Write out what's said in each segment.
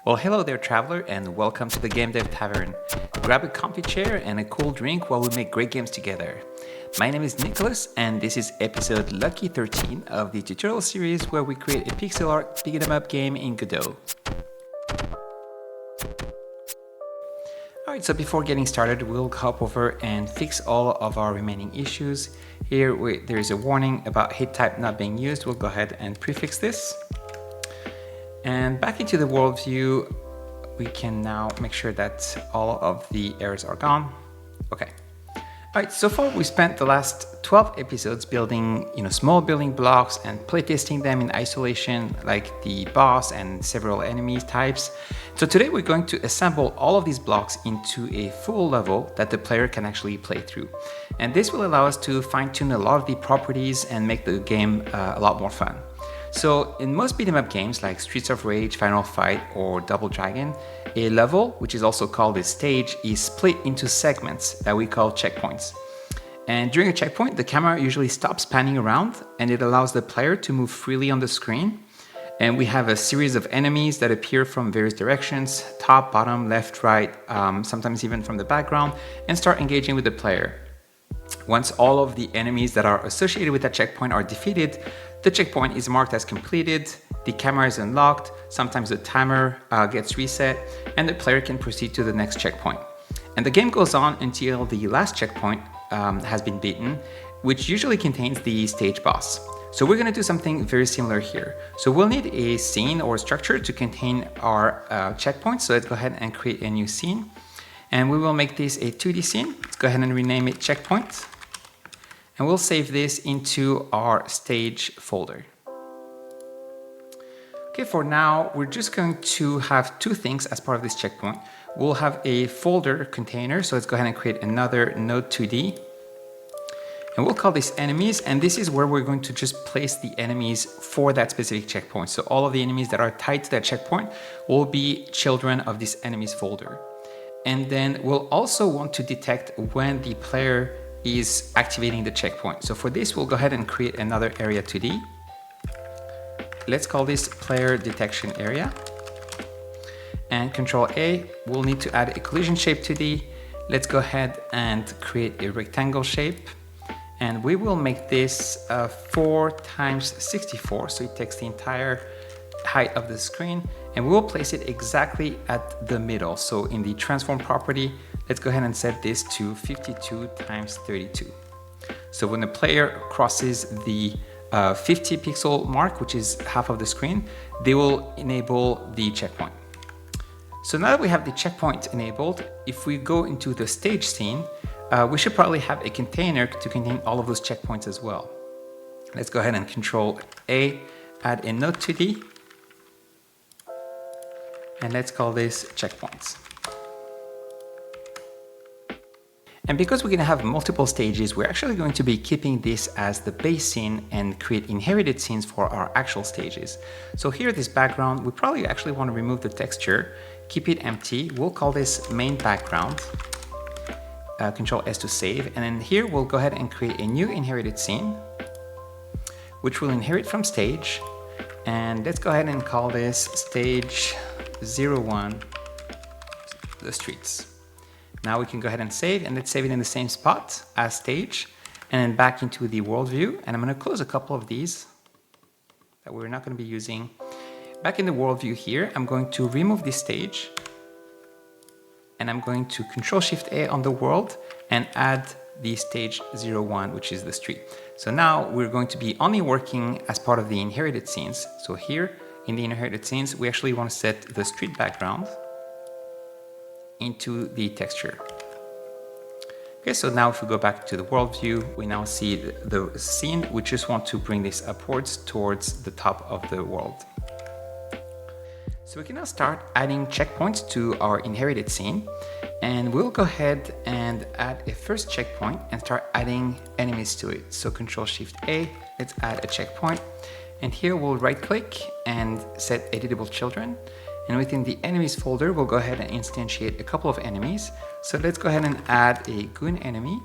Well, hello there, traveler, and welcome to the GameDev Tavern. Grab a comfy chair and a cool drink while we make great games together. My name is Nicholas, and this is episode Lucky 13 of the tutorial series where we create a pixel art beat-em-up game in Godot. Alright, so before getting started, we'll hop over and fix all of our remaining issues. Here, there is a warning about hit type not being used. We'll go ahead and prefix this. And back into the world view, we can now make sure that all of the errors are gone. Okay. All right, so far we spent the last 12 episodes building, small building blocks and playtesting them in isolation, like the boss and several enemies types. So today we're going to assemble all of these blocks into a full level that the player can actually play through. And this will allow us to fine-tune a lot of the properties and make the game a lot more fun. So in most beat-em-up games like Streets of Rage, Final Fight, or Double Dragon, a level, which is also called a stage, is split into segments that we call checkpoints. And during a checkpoint, the camera usually stops panning around and it allows the player to move freely on the screen. And we have a series of enemies that appear from various directions, top, bottom, left, right, sometimes even from the background, and start engaging with the player. Once all of the enemies that are associated with that checkpoint are defeated, the checkpoint is marked as completed, the camera is unlocked, sometimes the timer gets reset, and the player can proceed to the next checkpoint. And the game goes on until the last checkpoint has been beaten, which usually contains the stage boss. So we're going to do something very similar here. So we'll need a scene or structure to contain our checkpoints. So let's go ahead and create a new scene. And we will make this a 2D scene. Let's go ahead and rename it checkpoint. And we'll save this into our stage folder. Okay, for now, we're just going to have two things as part of this checkpoint. We'll have a folder container. So let's go ahead and create another node 2D. And we'll call this enemies. And this is where we're going to just place the enemies for that specific checkpoint. So all of the enemies that are tied to that checkpoint will be children of this enemies folder. And then we'll also want to detect when the player is activating the checkpoint. So for this, we'll go ahead and create another area 2D. Let's call this player detection area. And Control A, we'll need to add a collision shape 2D. Let's go ahead and create a rectangle shape. And we will make this 4 × 64. So it takes the entire height of the screen. And we will place it exactly at the middle. So in the transform property, let's go ahead and set this to 52 × 32. So when the player crosses the 50 pixel mark, which is half of the screen, they will enable the checkpoint. So now that we have the checkpoint enabled, if we go into the stage scene, we should probably have a container to contain all of those checkpoints as well. Let's go ahead and Control A, add a node 2D. And let's call this checkpoints. And because we're going to have multiple stages, we're actually going to be keeping this as the base scene and create inherited scenes for our actual stages. So here, this background, we probably actually want to remove the texture, keep it empty. We'll call this main background. Control S to save. And then here, we'll go ahead and create a new inherited scene, which will inherit from stage. And let's go ahead and call this stage 01, the streets. Now we can go ahead and save, and let's save it in the same spot as stage, and then back into the world view. And I'm going to close a couple of these that we're not going to be using. Back in the world view here, I'm going to remove this stage, and I'm going to Control-Shift-A on the world and add the stage 01, which is the street. So now we're going to be only working as part of the inherited scenes. So here in the inherited scenes, we actually want to set the street background into the texture. Okay, so now if we go back to the world view, we now see the scene. We just want to bring this upwards towards the top of the world. So we can now start adding checkpoints to our inherited scene. And we'll go ahead and add a first checkpoint and start adding enemies to it. So Control-Shift-A, let's add a checkpoint. And here we'll right click and set editable children. And within the enemies folder, we'll go ahead and instantiate a couple of enemies. So let's go ahead and add a goon enemy.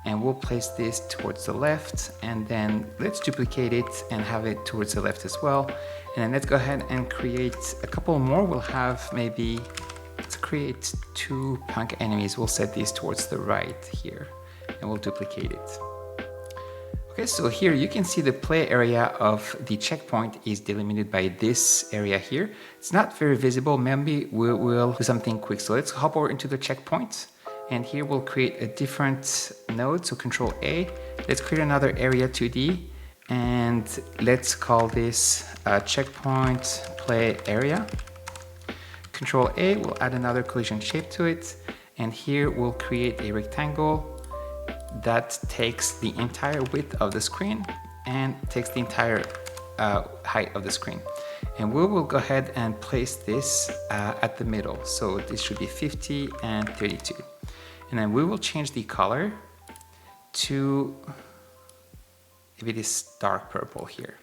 and we'll place this towards the left, and then let's duplicate it and have it towards the left as well. And then let's go ahead and create a couple more. We'll have maybe, let's create 2 punk enemies. We'll set these towards the right here, and we'll duplicate it. Okay, so here you can see the play area of the checkpoint is delimited by this area here. It's not very visible. Maybe we'll do something quick. So let's hop over into the checkpoint, and here we'll create a different node. So Control A, let's create another area 2D, and let's call this checkpoint play area. Control A, we'll add another collision shape to it, and here we'll create a rectangle that takes the entire width of the screen and takes the entire height of the screen. And we will go ahead and place this at the middle. So this should be 50 and 32. And then we will change the color to maybe this dark purple here.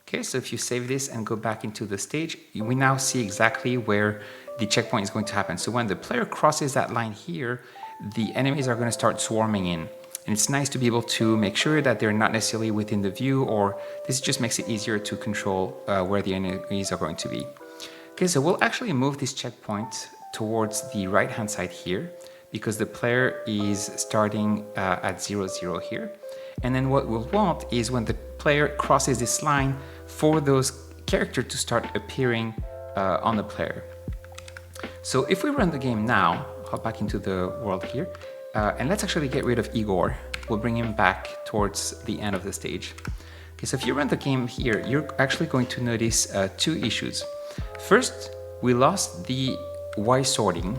Okay, so if you save this and go back into the stage, we now see exactly where the checkpoint is going to happen. So when the player crosses that line here, the enemies are going to start swarming in. And it's nice to be able to make sure that they're not necessarily within the view, or this just makes it easier to control where the enemies are going to be. Okay, so we'll actually move this checkpoint towards the right-hand side here, because the player is starting at 0, 0 here. And then what we'll want is when the player crosses this line, for those characters to start appearing on the player. So if we run the game now, hop back into the world here, and let's actually get rid of Igor. We'll bring him back towards the end of the stage. Okay, so if you run the game here, you're actually going to notice 2 issues. First, we lost the Y sorting,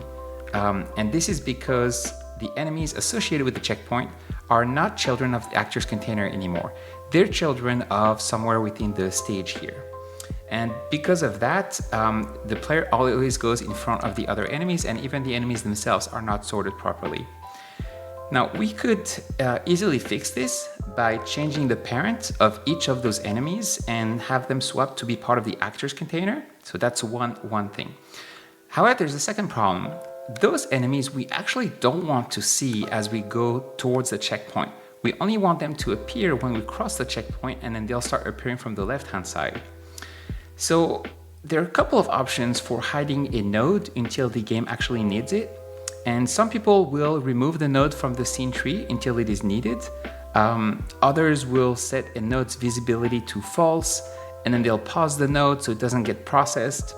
and this is because the enemies associated with the checkpoint are not children of the actor's container anymore. They're children of somewhere within the stage here. And because of that, the player always goes in front of the other enemies, and even the enemies themselves are not sorted properly. Now, we could easily fix this by changing the parent of each of those enemies and have them swap to be part of the actor's container. So that's one thing. However, there's a second problem. Those enemies we actually don't want to see as we go towards the checkpoint. We only want them to appear when we cross the checkpoint, and then they'll start appearing from the left-hand side. So there are a couple of options for hiding a node until the game actually needs it. And some people will remove the node from the scene tree until it is needed. Others will set a node's visibility to false, and then they'll pause the node so it doesn't get processed.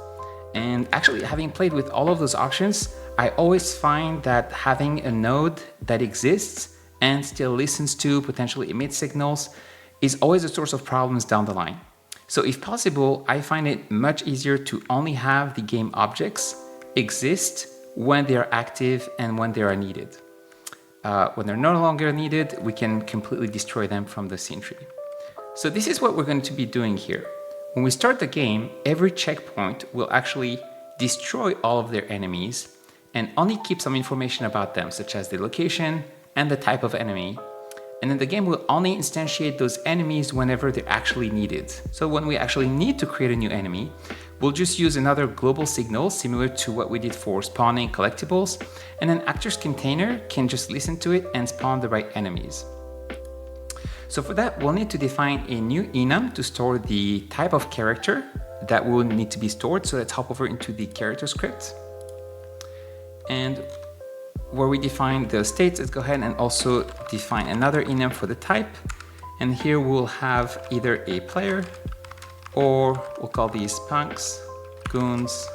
And actually, having played with all of those options, I always find that having a node that exists and still listens to, potentially emits signals, is always a source of problems down the line. So if possible, I find it much easier to only have the game objects exist when they are active and when they are needed. When they're no longer needed, we can completely destroy them from the scene tree. So this is what we're going to be doing here. When we start the game, every checkpoint will actually destroy all of their enemies and only keep some information about them, such as the location and the type of enemy. And then the game will only instantiate those enemies whenever they're actually needed. So when we actually need to create a new enemy, we'll just use another global signal similar to what we did for spawning collectibles, and an actor's container can just listen to it and spawn the right enemies. So for that, we'll need to define a new enum to store the type of character that will need to be stored. So let's hop over into the character script. And where we define the states, let's go ahead and also define another enum for the type. And here we'll have either a player, or we'll call these punks, goons,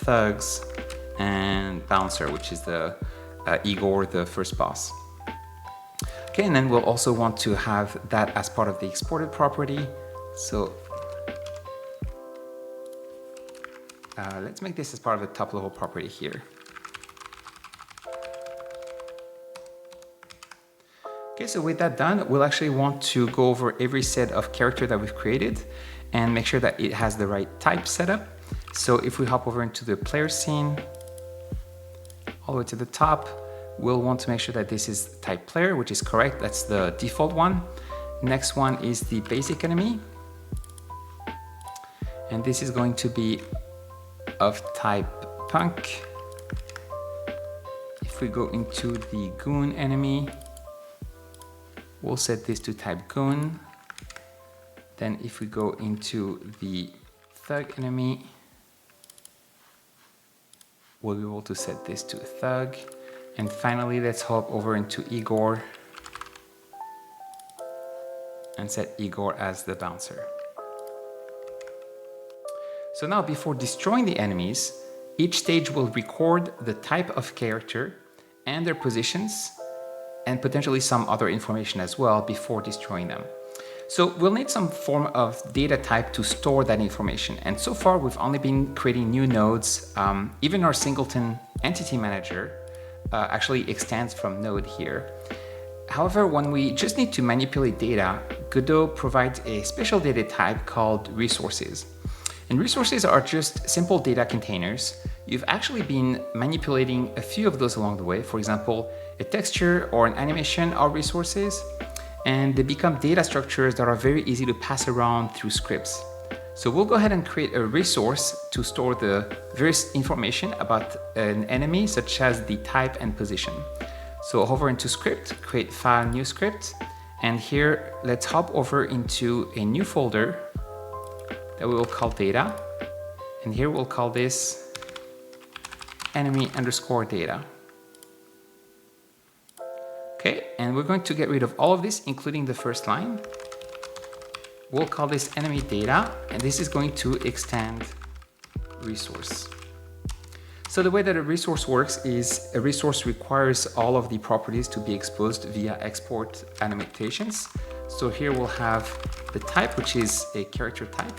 thugs, and bouncer, which is the Igor, the first boss. Okay, and then we'll also want to have that as part of the exported property. So let's make this as part of the top level property here. Okay, so with that done, we'll actually want to go over every set of character that we've created and make sure that it has the right type setup. So if we hop over into the player scene, all the way to the top, we'll want to make sure that this is type player, which is correct. That's the default one. Next one is the basic enemy. And this is going to be of type punk. If we go into the goon enemy, we'll set this to type goon. Then if we go into the thug enemy, we'll be able to set this to thug. And finally, let's hop over into Igor and set Igor as the bouncer. So now before destroying the enemies, each stage will record the type of character and their positions and potentially some other information as well before destroying them. So we'll need some form of data type to store that information. And so far we've only been creating new nodes. Even our singleton entity manager actually extends from node here. However, when we just need to manipulate data, Godot provides a special data type called resources. And resources are just simple data containers. You've actually been manipulating a few of those along the way. For example, a texture or an animation are resources, and they become data structures that are very easy to pass around through scripts. So we'll go ahead and create a resource to store the various information about an enemy, such as the type and position. So hover into script, create file, new script, and here let's hop over into a new folder that we will call data, and here we'll call this enemy_data. Okay, and we're going to get rid of all of this, including the first line. We'll call this enemy data, and this is going to extend resource. So the way that a resource works is a resource requires all of the properties to be exposed via export annotations. So here we'll have the type, which is a character type,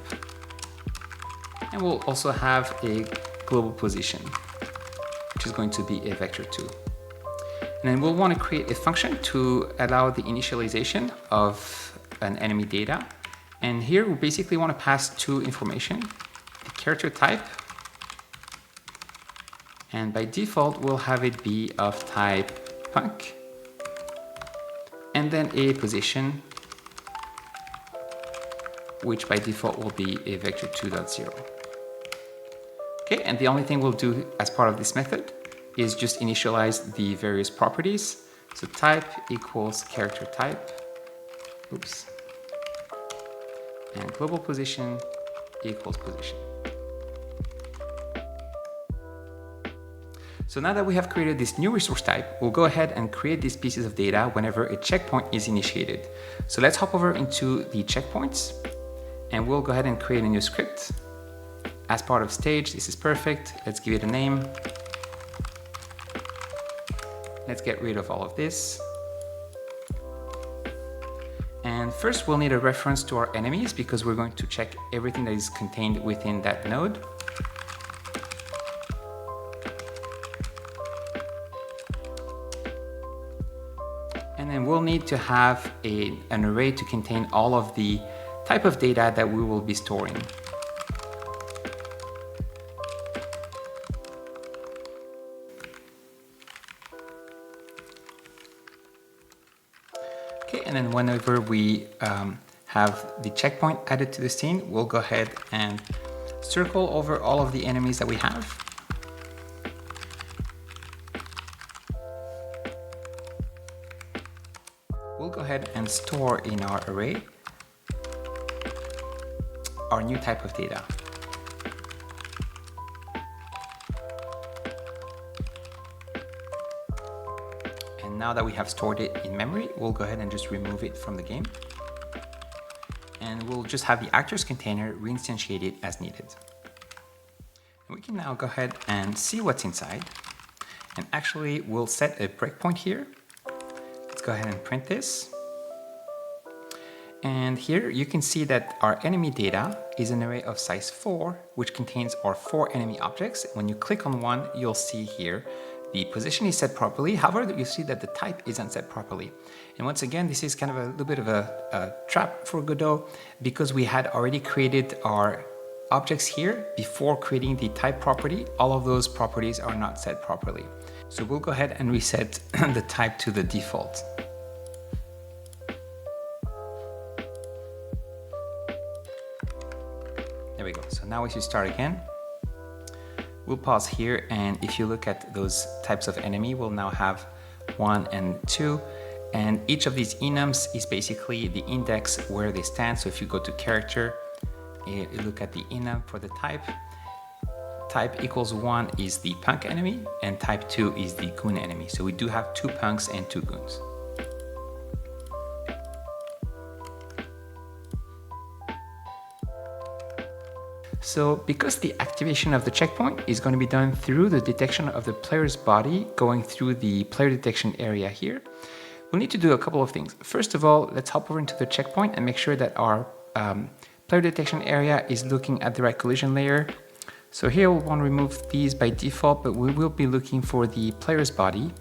and we'll also have a global position, which is going to be a vector2. And then we'll want to create a function to allow the initialization of an enemy data. And here we basically want to pass two information, the character type, and by default we'll have it be of type punk, and then a position, which by default will be a vector2.0. Okay, and the only thing we'll do as part of this method is just initialize the various properties. So type equals character type, oops, and global position equals position. So now that we have created this new resource type, we'll go ahead and create these pieces of data whenever a checkpoint is initiated. So let's hop over into the checkpoints, and we'll go ahead and create a new script. As part of stage, this is perfect. Let's give it a name. Let's get rid of all of this. And first we'll need a reference to our enemies because we're going to check everything that is contained within that node. And then we'll need to have an array to contain all of the type of data that we will be storing. And then whenever we have the checkpoint added to the scene, we'll go ahead and circle over all of the enemies that we have. We'll go ahead and store in our array our new type of data. Now that we have stored it in memory, we'll go ahead and just remove it from the game. And we'll just have the actors container reinstantiated as needed. And we can now go ahead and see what's inside. And actually, we'll set a breakpoint here. Let's go ahead and print this. And here you can see that our enemy data is an array of size 4, which contains our 4 enemy objects. When you click on one, you'll see here the position is set properly. However, you see that the type isn't set properly. And once again, this is kind of a little bit of a trap for Godot because we had already created our objects here before creating the type property. All of those properties are not set properly. So we'll go ahead and reset the type to the default. There we go. So now we should start again. We'll pause here, and if you look at those types of enemy, we'll now have 1 and 2. And each of these enums is basically the index where they stand. So if you go to character, you look at the enum for the type. Type equals 1 is the punk enemy, and type 2 is the goon enemy. So we do have 2 punks and 2 goons. So because the activation of the checkpoint is going to be done through the detection of the player's body going through the player detection area here, we'll need to do a couple of things. First of all, let's hop over into the checkpoint and make sure that our player detection area is looking at the right collision layer. So here we'll want to remove these by default, but we will be looking for the player's body.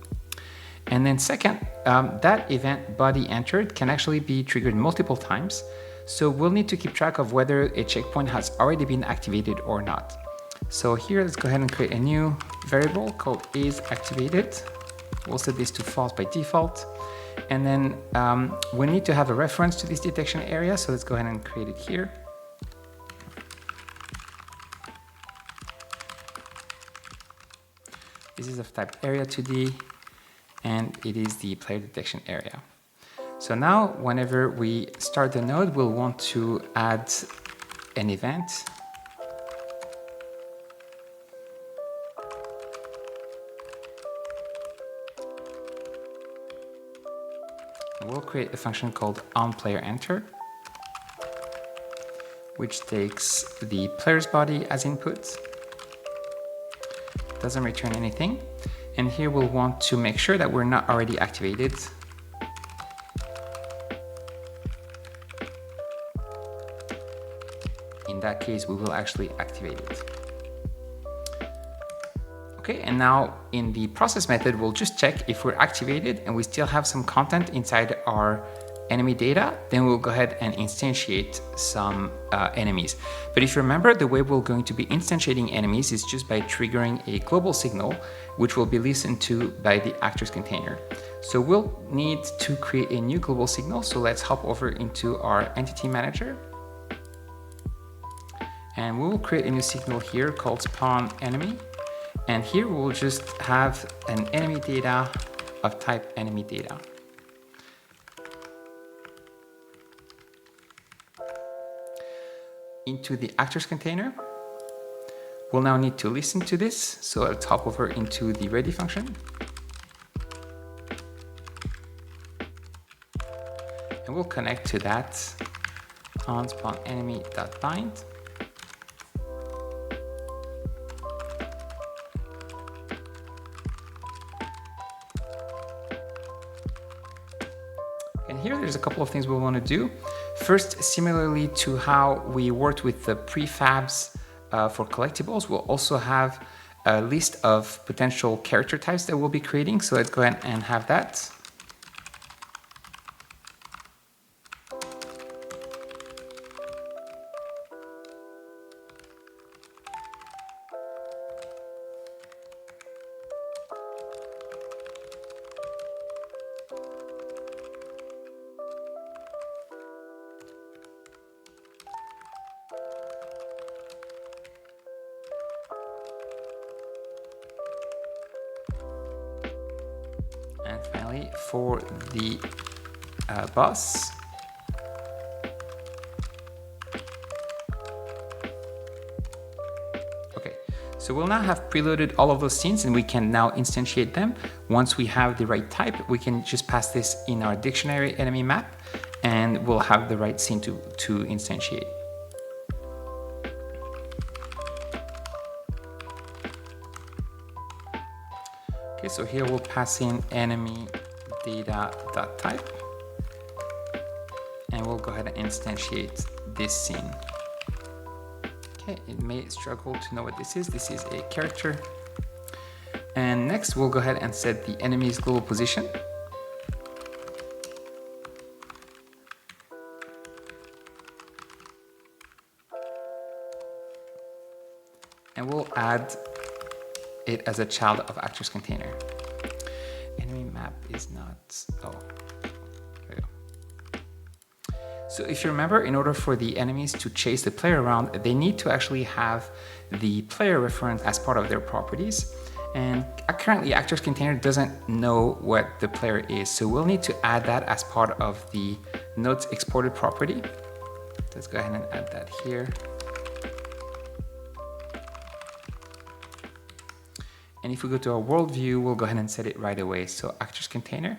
And then second, that event body entered can actually be triggered multiple times. So we'll need to keep track of whether a checkpoint has already been activated or not. So here, let's go ahead and create a new variable called isActivated. We'll set this to false by default. And then we need to have a reference to this detection area. So let's go ahead and create it here. This is of type area2D, and it is the player detection area. So now, whenever we start the node, we'll want to add an event. And we'll create a function called onPlayerEnter, which takes the player's body as input. Doesn't return anything. And here we'll want to make sure that we're not already activated. In that case, we will actually activate it. Okay, and now in the process method, we'll just check if we're activated and we still have some content inside our enemy data, then we'll go ahead and instantiate some enemies. But if you remember, the way we're going to be instantiating enemies is just by triggering a global signal, which will be listened to by the actors container. So we'll need to create a new global signal. So let's hop over into our entity manager. And we will create a new signal here called spawn enemy. And here we'll just have an enemy data of type enemy data. Into the actors container, we'll now need to listen to this. So let's hop over into the ready function. And we'll connect to that on spawn enemy.bind. And here there's a couple of things we want to do. First, similarly to how we worked with the prefabs for collectibles, we'll also have a list of potential character types that we'll be creating. So let's go ahead and have that. And finally, for the boss, okay, so we'll now have preloaded all of those scenes and we can now instantiate them. Once we have the right type, we can just pass this in our dictionary enemy map and we'll have the right scene to instantiate. Okay, so here we'll pass in enemy data.type and we'll go ahead and instantiate this scene. Okay, it may struggle to know what this is. This is a character. And next we'll go ahead and set the enemy's global position. And we'll add it as a child of actors container. Enemy map is not, oh, there we go. So if you remember, in order for the enemies to chase the player around, they need to actually have the player reference as part of their properties. And currently actors container doesn't know what the player is, so we'll need to add that as part of the nodes exported property. Let's go ahead and add that here. And if we go to our world view, we'll go ahead and set it right away. So actors container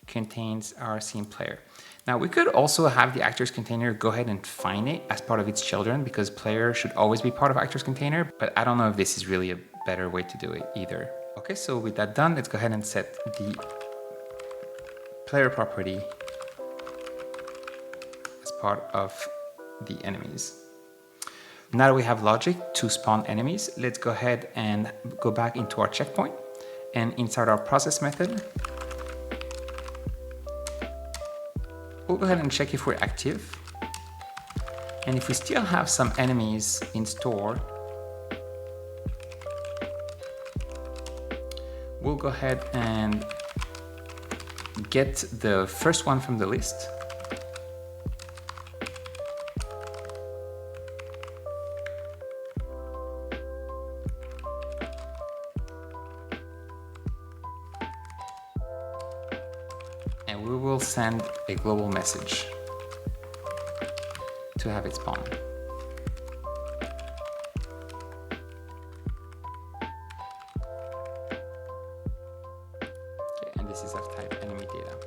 contains our scene player. Now we could also have the actors container go ahead and find it as part of its children, because player should always be part of actors container, but I don't know if this is really a better way to do it either. Okay, so with that done, let's go ahead and set the player property as part of the enemies. Now that we have logic to spawn enemies, let's go ahead and go back into our checkpoint, and inside our process method, we'll go ahead and check if we're active. And if we still have some enemies in store, we'll go ahead and get the first one from the list. And we will send a global message to have it spawn. Okay, and this is of type enemy data.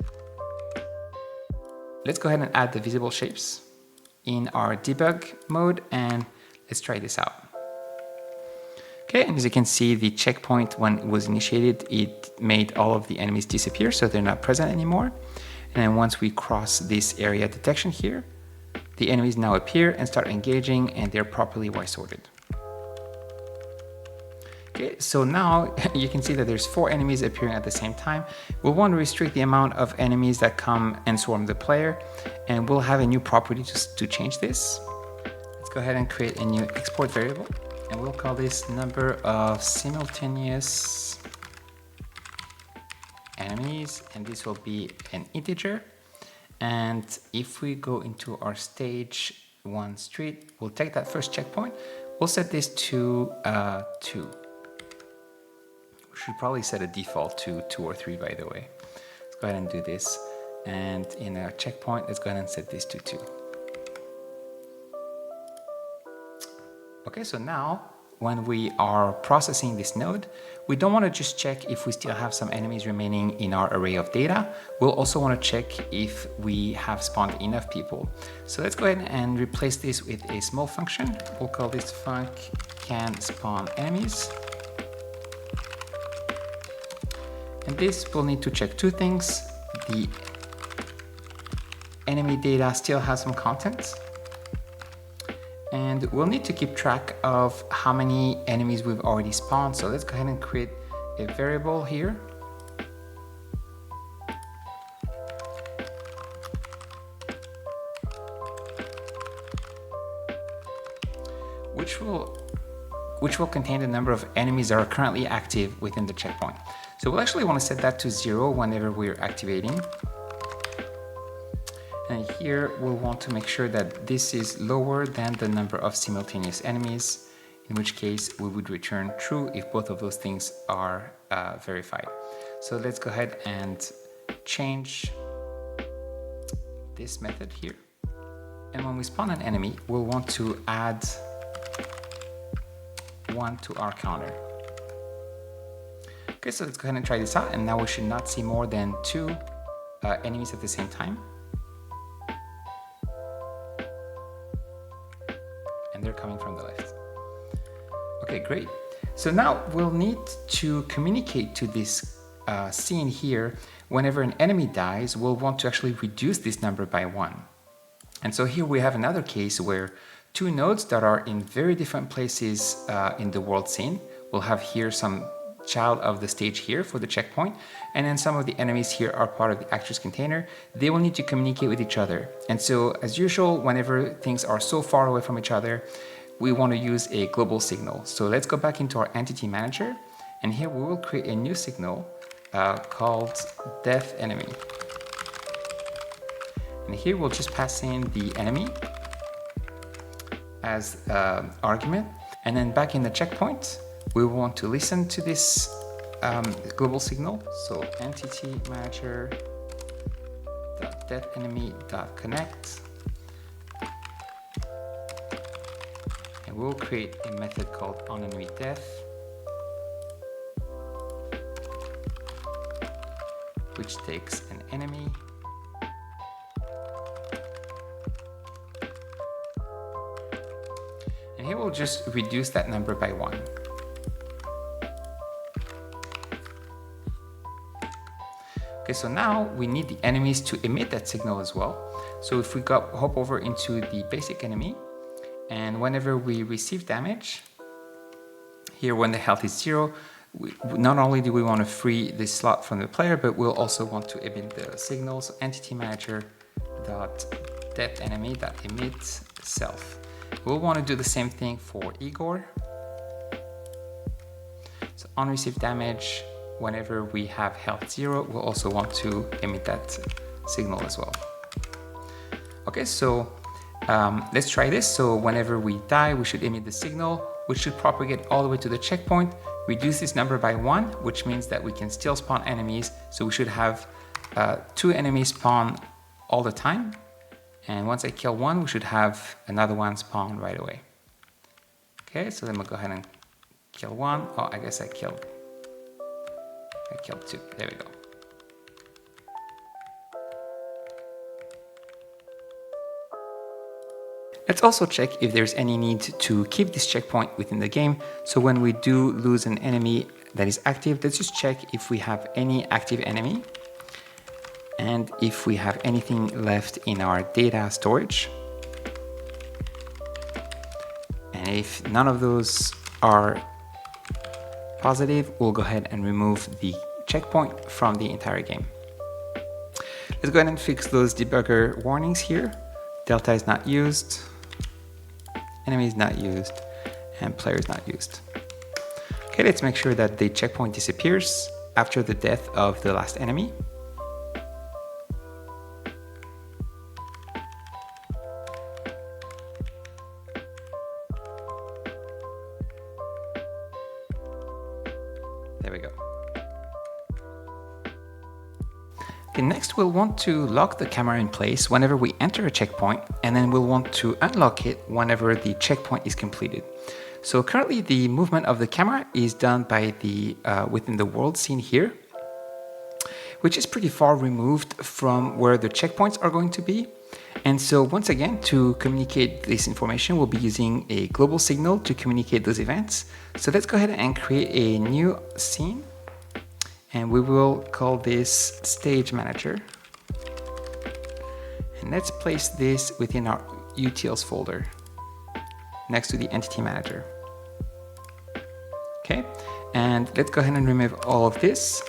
Let's go ahead and add the visible shapes in our debug mode, and let's try this out. Okay, and as you can see, the checkpoint, when it was initiated, it made all of the enemies disappear, so they're not present anymore. And then once we cross this area detection here, the enemies now appear and start engaging, and they're properly Y-sorted. Okay, so now you can see that there's 4 enemies appearing at the same time. We'll want to restrict the amount of enemies that come and swarm the player, and we'll have a new property to change this. Let's go ahead and create a new export variable. And we'll call this number of simultaneous enemies, and this will be an integer. And if we go into our stage 1 street, we'll take that first checkpoint. We'll set this to 2. We should probably set a default to 2 or 3, by the way. Let's go ahead and do this. And in our checkpoint, let's go ahead and set this to 2. Okay, so now when we are processing this node, we don't want to just check if we still have some enemies remaining in our array of data. We'll also want to check if we have spawned enough people. So let's go ahead and replace this with a small function. We'll call this func can spawn enemies. And this will need to check 2 things. The enemy data still has some content, and we'll need to keep track of how many enemies we've already spawned. So let's go ahead and create a variable here. Which will contain the number of enemies that are currently active within the checkpoint. So we'll actually want to set that to 0 whenever we're activating. And here we'll want to make sure that this is lower than the number of simultaneous enemies, in which case we would return true if both of those things are verified. So let's go ahead and change this method here. And when we spawn an enemy, we'll want to add 1 to our counter. Okay, so let's go ahead and try this out, and now we should not see more than 2 enemies at the same time. And they're coming from the left. Okay, great. So now we'll need to communicate to this scene here. Whenever an enemy dies, we'll want to actually reduce this number by 1. And so here we have another case where 2 nodes that are in very different places in the world scene. We'll have here some child of the stage here for the checkpoint, and then some of the enemies here are part of the actors container. They will need to communicate with each other. And so as usual, whenever things are so far away from each other, we want to use a global signal. So let's go back into our entity manager, and here we will create a new signal called death enemy. And here we'll just pass in the enemy as argument, and then back in the checkpoint we want to listen to this global signal. So entity manager death enemy connect, and we'll create a method called onEnemyDeath, which takes an enemy and here we'll just reduce that number by 1. Okay, so now we need the enemies to emit that signal as well. So if we hop over into the basic enemy, and whenever we receive damage, here when the health is 0, not only do we want to free this slot from the player, but we'll also want to emit the signal. So entity manager death enemy emit self. We'll want to do the same thing for Igor. So on received damage, whenever we have health 0, we'll also want to emit that signal as well. Okay, so let's try this. So whenever we die, we should emit the signal, which should propagate all the way to the checkpoint, reduce this number by 1, which means that we can still spawn enemies. So we should have 2 enemies spawn all the time. And once I kill 1, we should have another one spawn right away. Okay, so then we'll go ahead and kill 1. Oh, I guess I killed 2. There we go. Let's also check if there's any need to keep this checkpoint within the game. So when we do lose an enemy that is active, let's just check if we have any active enemy and if we have anything left in our data storage. And if none of those are positive, we'll go ahead and remove the checkpoint from the entire game. Let's go ahead and fix those debugger warnings here. Delta is not used, enemy is not used, and player is not used. Okay, let's make sure that the checkpoint disappears after the death of the last enemy. There we go. Okay, next we'll want to lock the camera in place whenever we enter a checkpoint, and then we'll want to unlock it whenever the checkpoint is completed. So currently the movement of the camera is done by the within the world scene here, which is pretty far removed from where the checkpoints are going to be. And so once again, to communicate this information, we'll be using a global signal to communicate those events. So let's go ahead and create a new scene, and we will call this Stage Manager. And let's place this within our utils folder next to the Entity Manager. Okay, and let's go ahead and remove all of this,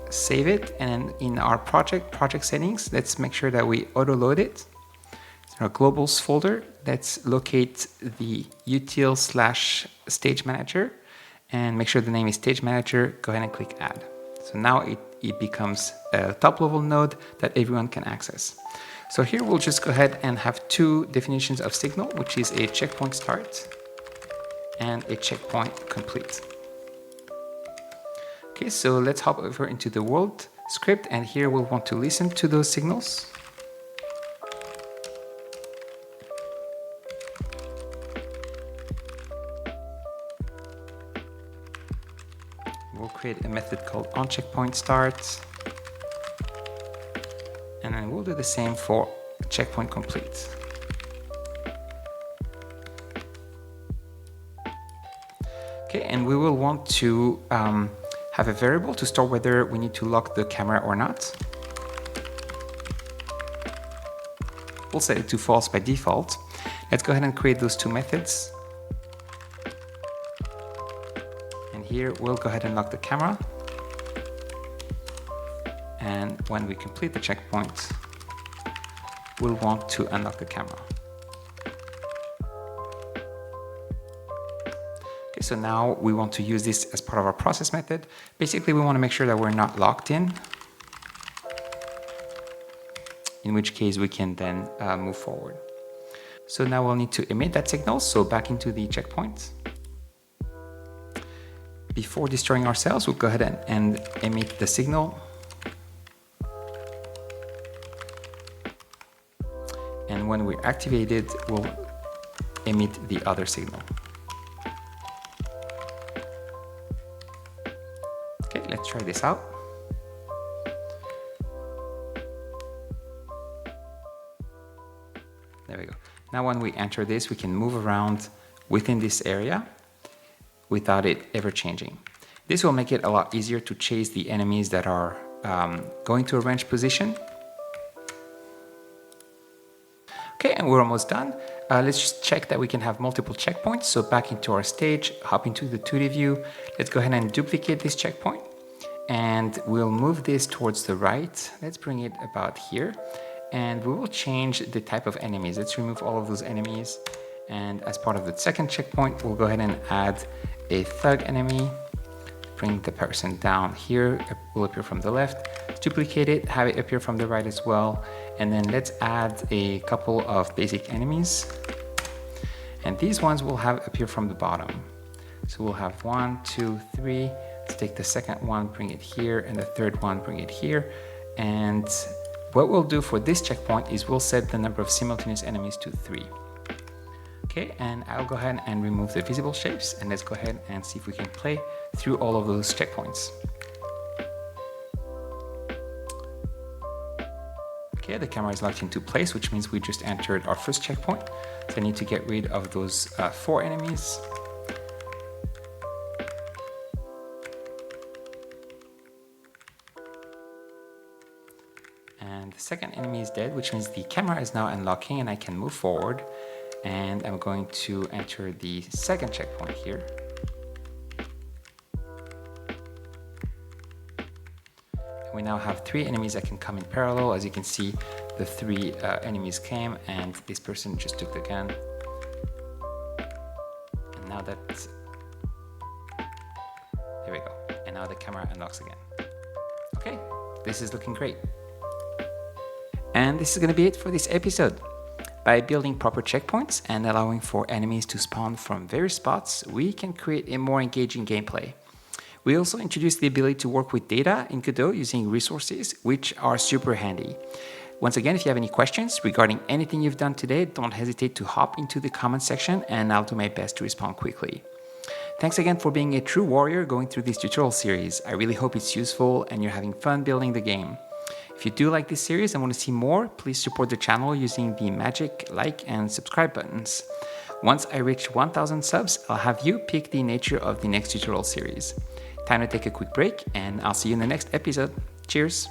save it, and in our project settings, let's make sure that we auto-load it. In our globals folder, let's locate the util/stage manager and make sure the name is Stage Manager. Go ahead and click Add. So now it becomes a top-level node that everyone can access. So here we'll just go ahead and have 2 definitions of signal, which is a checkpoint start and a checkpoint complete. Okay, so let's hop over into the world script, and here we'll want to listen to those signals. We'll create a method called onCheckpointStart, and then we'll do the same for checkpoint complete. Okay, and we will want to have a variable to store whether we need to lock the camera or not. We'll set it to false by default. Let's go ahead and create those 2 methods. And here we'll go ahead and lock the camera. And when we complete the checkpoint, we'll want to unlock the camera. Okay, so now we want to use this as part of our process method. Basically, we want to make sure that we're not locked in which case we can then move forward. So now we'll need to emit that signal, so back into the checkpoint. Before destroying ourselves, we'll go ahead and emit the signal. And when we're activated, we'll emit the other signal. Okay, let's try this out. There we go. Now when we enter this, we can move around within this area without it ever changing. This will make it a lot easier to chase the enemies that are going to a ranged position. Okay, and we're almost done. Let's just check that we can have multiple checkpoints. So back into our stage, hop into the 2D view. Let's go ahead and duplicate this checkpoint. And we'll move this towards the right. Let's bring it about here. And we will change the type of enemies. Let's remove all of those enemies. And as part of the second checkpoint, we'll go ahead and add a thug enemy. Bring the person down here. It will appear from the left. Duplicate it, have it appear from the right as well. And then let's add a couple of basic enemies. And these ones will have appear from the bottom. So we'll have 1, 2, 3. Let's take the second one, bring it here, and the third one, bring it here. And what we'll do for this checkpoint is we'll set the number of simultaneous enemies to 3. Okay, and I'll go ahead and remove the visible shapes, and let's go ahead and see if we can play through all of those checkpoints. Okay, the camera is locked into place, which means we just entered our first checkpoint. So I need to get rid of those 4 enemies. And the second enemy is dead, which means the camera is now unlocking and I can move forward. And I'm going to enter the second checkpoint here. We now have 3 enemies that can come in parallel. As you can see, the 3 enemies came and this person just took the gun. And now that... There we go. And now the camera unlocks again. Okay, this is looking great. And this is going to be it for this episode. By building proper checkpoints and allowing for enemies to spawn from various spots, we can create a more engaging gameplay. We also introduced the ability to work with data in Godot using resources, which are super handy. Once again, if you have any questions regarding anything you've done today, don't hesitate to hop into the comment section and I'll do my best to respond quickly. Thanks again for being a true warrior going through this tutorial series. I really hope it's useful and you're having fun building the game. If you do like this series and want to see more, please support the channel using the magic like and subscribe buttons. Once I reach 1000 subs, I'll have you pick the nature of the next tutorial series. Time to take a quick break and I'll see you in the next episode. Cheers!